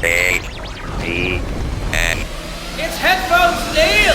HeadphonesNeil. It's HeadphonesNeil!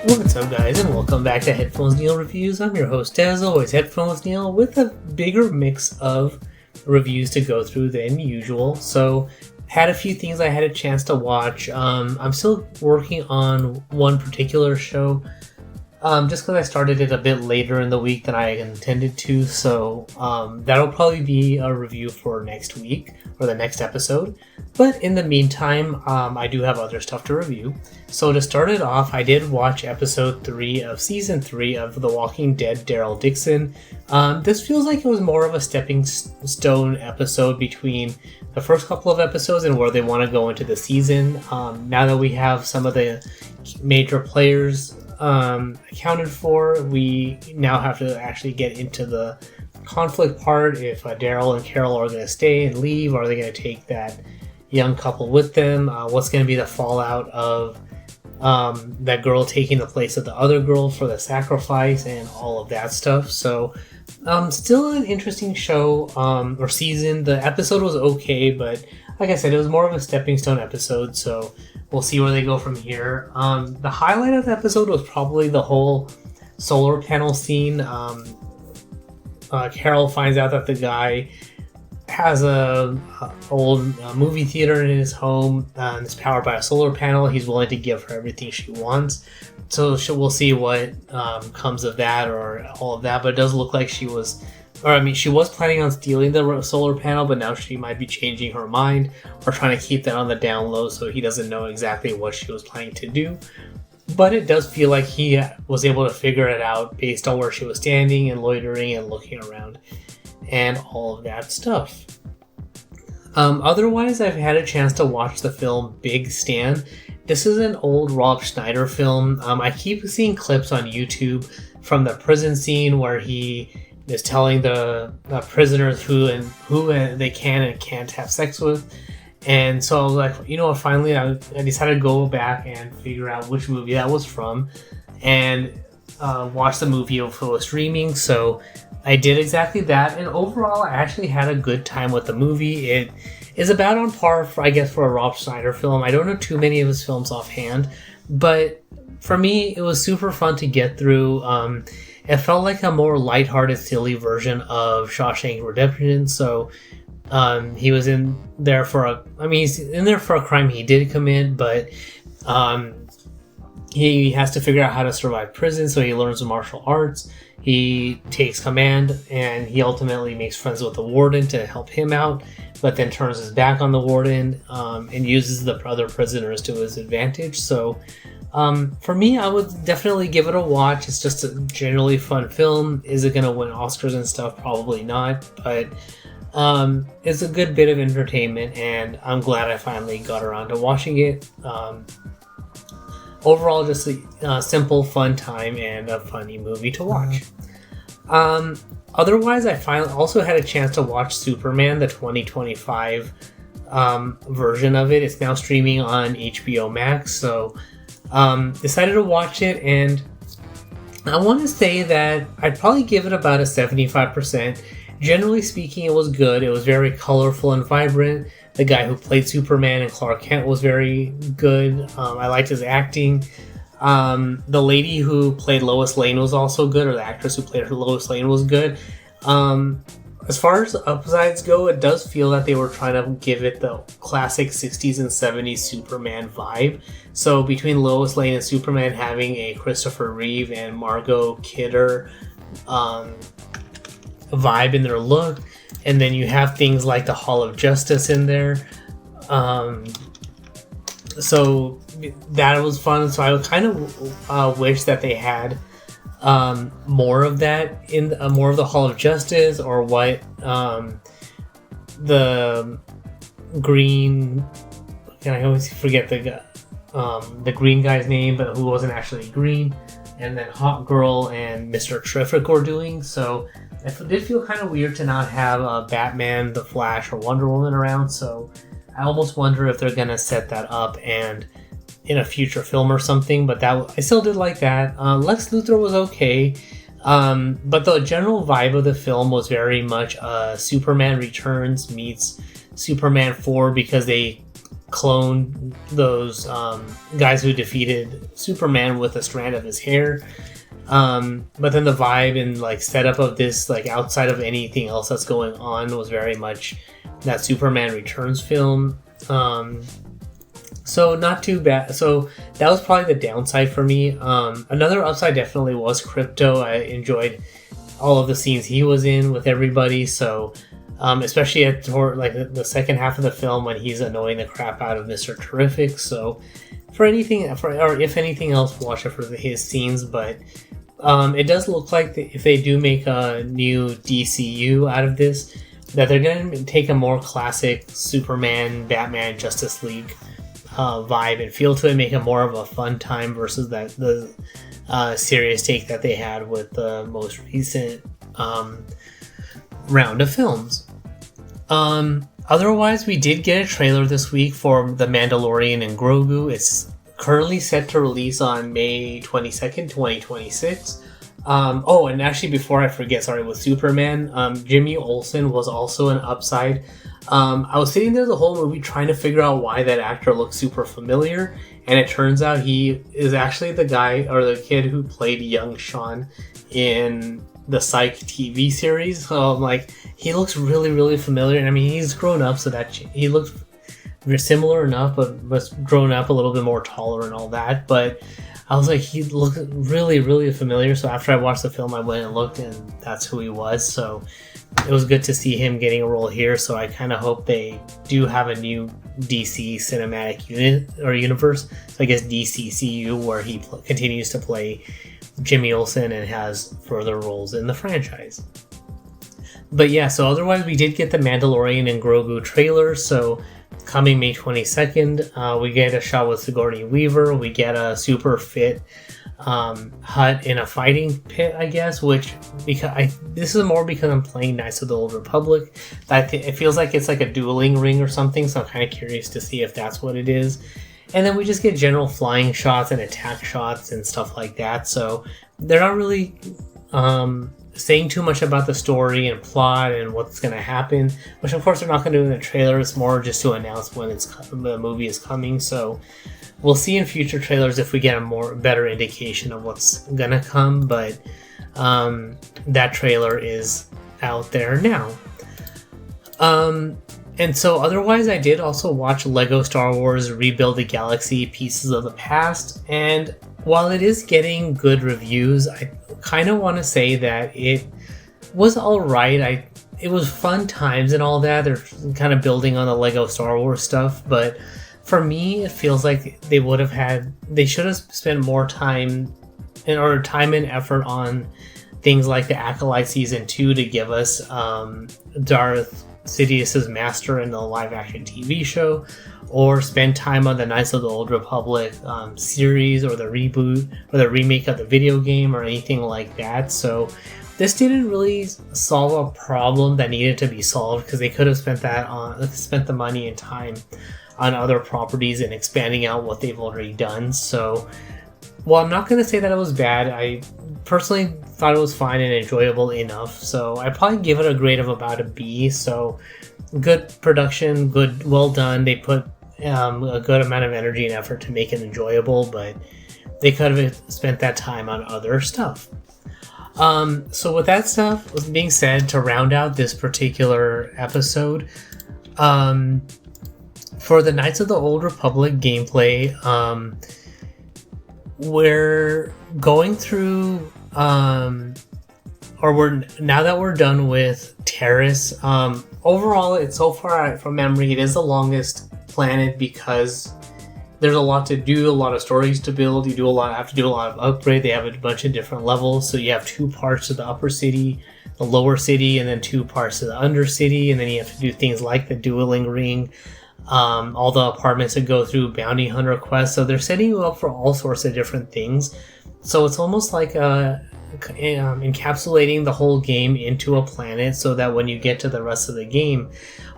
What's up, guys, and welcome back to HeadphonesNeil Reviews. I'm your host, as always, HeadphonesNeil, with a bigger mix of reviews to go through than usual. So, had a few things I had a chance to watch. I'm still working on one particular show, just because I started it a bit later in the week than I intended to. So, that'll probably be a review for next week, or the next episode. But in the meantime, I do have other stuff to review. So to start it off, I did watch episode 3 of season 3 of The Walking Dead, Daryl, Dixon. This feels like it was more of a stepping stone episode between the first couple of episodes and where they want to go into the season. Now that we have some of the major players accounted for, we now have to actually get into the conflict part. If Daryl and Carol are going to stay and leave, are they going to take that young couple with them? What's going to be the fallout of that girl taking the place of the other girl for the sacrifice and all of that stuff? So still an interesting show or season. The episode was okay, but like I said, it was more of a stepping stone episode, so we'll see where they go from here. The highlight of the episode was probably the whole solar panel scene. Carol finds out that the guy has a old movie theater in his home, and it's powered by a solar panel. He's willing to give her everything she wants, so we'll see what comes of that or all of that. But it does look like she was planning on stealing the solar panel, but now she might be changing her mind or trying to keep that on the down low, so he doesn't know exactly what she was planning to do. But it does feel like he was able to figure it out based on where she was standing and loitering and looking around and all of that stuff. Otherwise, I've had a chance to watch the film Big Stan. This is an old Rob Schneider film. I keep seeing clips on YouTube from the prison scene where he is telling the prisoners who they can and can't have sex with. And so I was like, finally I decided to go back and figure out which movie that was from and watch the movie if it was streaming. So I did exactly that, and overall I actually had a good time with the movie. It is about on par, for a Rob Schneider film. I don't know too many of his films offhand, but for me it was super fun to get through. It felt like a more lighthearted, silly version of Shawshank Redemption. So he was in there he's in there for a crime he did commit, but he has to figure out how to survive prison, so he learns the martial arts. He takes command, and he ultimately makes friends with the warden to help him out, but then turns his back on the warden and uses the other prisoners to his advantage. So for me, I would definitely give it a watch. It's just a generally fun film. Is it going to win Oscars and stuff? Probably not, but it's a good bit of entertainment, and I'm glad I finally got around to watching it. Overall, just a simple, fun time and a funny movie to watch. Otherwise, I finally also had a chance to watch Superman, the 2025 version of it. It's now streaming on HBO Max, so decided to watch it, and I want to say that I'd probably give it about a 75%. Generally speaking, it was good. It was very colorful and vibrant. The guy who played Superman and Clark Kent was very good. I liked his acting. The lady who played Lois Lane was also good, or the actress who played her Lois Lane was good. As far as the upsides go, it does feel that they were trying to give it the classic 60s and 70s Superman vibe. So between Lois Lane and Superman having a Christopher Reeve and Margot Kidder vibe in their look, and then you have things like the Hall of Justice in there, so that was fun. So I kind of wish that they had more of that in more of the Hall of Justice, or what the green, and I always forget the green guy's name, but who wasn't actually green and then Hot Girl and Mr. Terrific were doing. So it did feel kind of weird to not have Batman, The Flash, or Wonder Woman around. So I almost wonder if they're gonna set that up and in a future film or something. But that I still did like that. Lex Luthor was okay. But the general vibe of the film was very much Superman Returns meets Superman 4 because they cloned those guys who defeated Superman with a strand of his hair. But then the vibe and like setup of this, like outside of anything else that's going on, was very much that Superman Returns film. So not too bad. So that was probably the downside for me. Another upside definitely was Crypto. I enjoyed all of the scenes he was in with everybody. So especially at like the second half of the film when he's annoying the crap out of Mr. Terrific. So or if anything else, watch it for his scenes. But it does look like if they do make a new DCU out of this, that they're going to take a more classic Superman, Batman, Justice League vibe and feel to it, make it more of a fun time versus the serious take that they had with the most recent round of films. Otherwise, we did get a trailer this week for The Mandalorian and Grogu. It's currently set to release on May 22nd, 2026. And actually, before I forget, with Superman, Jimmy Olsen was also an upside. I was sitting there the whole movie trying to figure out why that actor looked super familiar, and it turns out he is actually the guy or the kid who played young Sean in the Psych TV series. So I'm like, he looks really, really familiar. And I mean, he's grown up, so that he looks similar enough, but was grown up a little bit more taller and all that. But I was like, he looked really, really familiar. So after I watched the film, I went and looked, and that's who he was. So it was good to see him getting a role here. So I kind of hope they do have a new DC cinematic universe. So I guess DCCU, where he continues to play Jimmy Olsen and has further roles in the franchise. But yeah, so otherwise we did get the Mandalorian and Grogu trailer. So coming May 22nd, we get a shot with Sigourney Weaver. We get a super fit Hut in a fighting pit, I guess, which this is more because I'm playing Knights of the Old Republic. It feels like it's like a dueling ring or something, so I'm kind of curious to see if that's what it is. And then we just get general flying shots and attack shots and stuff like that. So they're not really saying too much about the story and plot and what's going to happen, which of course they're not going to do in the trailer. It's more just to announce when the movie is coming. So we'll see in future trailers if we get a better indication of what's going to come. But that trailer is out there now. And so otherwise, I did also watch Lego Star Wars Rebuild the Galaxy Pieces of the Past. And while it is getting good reviews, I kind of want to say that it was alright. It was fun times and all that. They're kind of building on the Lego Star Wars stuff. But for me, it feels like they should have spent more time and effort on things like the Acolyte Season 2 to give us Darth Sidious's master in the live-action TV show, or spend time on the Knights of the Old Republic series, or the reboot, or the remake of the video game, or anything like that. So this didn't really solve a problem that needed to be solved, because they could have spent the money and time on other properties and expanding out what they've already done. So while I'm not going to say that it was bad, I personally thought it was fine and enjoyable enough. So I probably give it a grade of about a B. So good production, well done. They put a good amount of energy and effort to make it enjoyable, but they could have spent that time on other stuff. So with that stuff being said, to round out this particular episode, for the Knights of the Old Republic gameplay, we're going through now that we're done with Terrace. Overall, it's so far from memory, it is the longest planet because there's a lot to do, a lot of stories to build. You have to do a lot of upgrade. They have a bunch of different levels, so you have 2 parts of the upper city, the lower city, and then 2 parts of the under city, and then you have to do things like the dueling ring, all the apartments that go through bounty hunter quests. So they're setting you up for all sorts of different things. So it's almost like encapsulating the whole game into a planet, so that when you get to the rest of the game,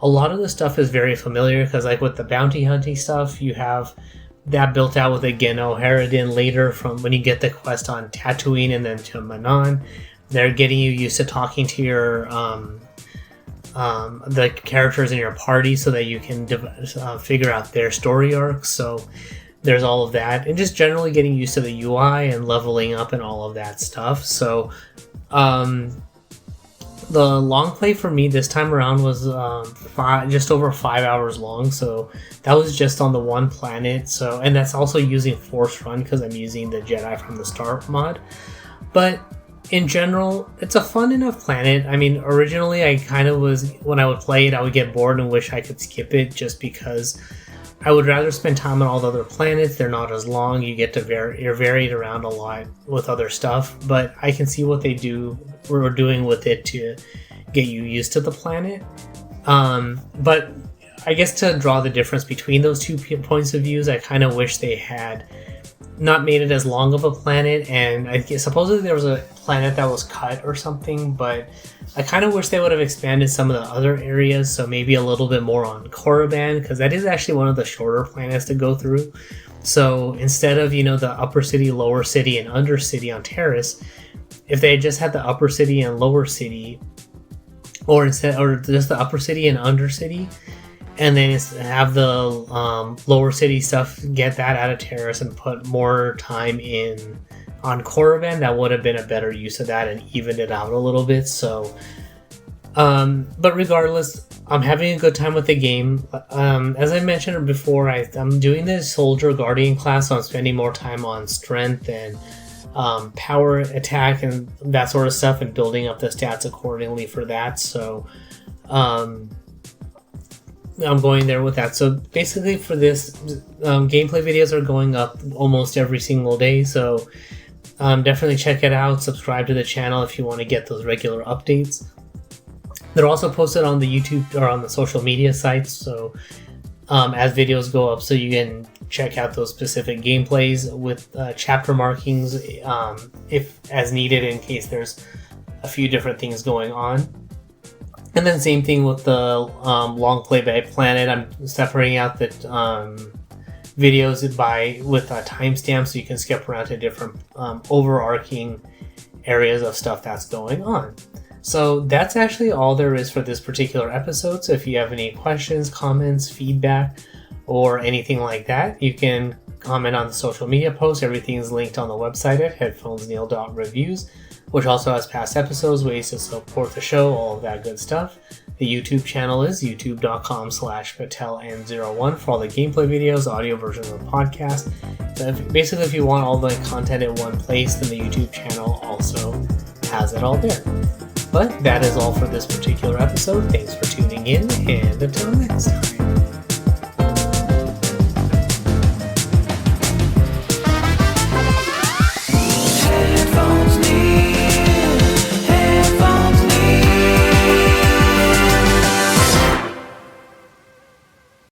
a lot of the stuff is very familiar, because like with the bounty hunting stuff, you have that built out with a Geno Harridan later from when you get the quest on Tatooine and then to Manon. They're getting you used to talking to your the characters in your party so that you can figure out their story arcs. So there's all of that, and just generally getting used to the UI and leveling up and all of that stuff. So the long play for me this time around was just over 5 hours long. So that was just on the one planet. So, and that's also using Force Run because I'm using the Jedi from the Start mod. But in general, it's a fun enough planet. I mean, originally I kind of was, when I would play it, I would get bored and wish I could skip it, just because I would rather spend time on all the other planets. They're not as long. You get to you're varied around a lot with other stuff. But I can see what they were doing with it to get you used to the planet. But I guess to draw the difference between those two points of views, I kind of wish they had not made it as long of a planet. And I guess supposedly there was a planet that was cut or something, but I kind of wish they would have expanded some of the other areas, so maybe a little bit more on Korriban, because that is actually one of the shorter planets to go through. So instead of, the upper city, lower city, and under city on Terrace, if they had just had the upper city and lower city, or just the upper city and under city, and then have the lower city stuff, get that out of Terrace and put more time in on Korriban, that would have been a better use of that and evened it out a little bit. So, but regardless, I'm having a good time with the game. As I mentioned before, I'm doing this Soldier Guardian class, so I'm spending more time on strength and power, attack, and that sort of stuff, and building up the stats accordingly for that. So, I'm going there with that. So basically for this, gameplay videos are going up almost every single day. So definitely check it out. Subscribe to the channel if you want to get those regular updates. They're also posted on the YouTube or on the social media sites. So as videos go up, so you can check out those specific gameplays with chapter markings if as needed, in case there's a few different things going on. And then same thing with the long play by planet. I'm separating out the videos with timestamps, so you can skip around to different overarching areas of stuff that's going on. So that's actually all there is for this particular episode. So if you have any questions, comments, feedback, or anything like that, you can comment on the social media post. Everything is linked on the website at HeadphonesNeil.reviews, which also has past episodes, ways to support the show, all of that good stuff. The YouTube channel is youtube.com/PatelN01 for all the gameplay videos, audio versions of the podcast. Basically, if you want all the content in one place, then the YouTube channel also has it all there. But that is all for this particular episode. Thanks for tuning in, and until next time.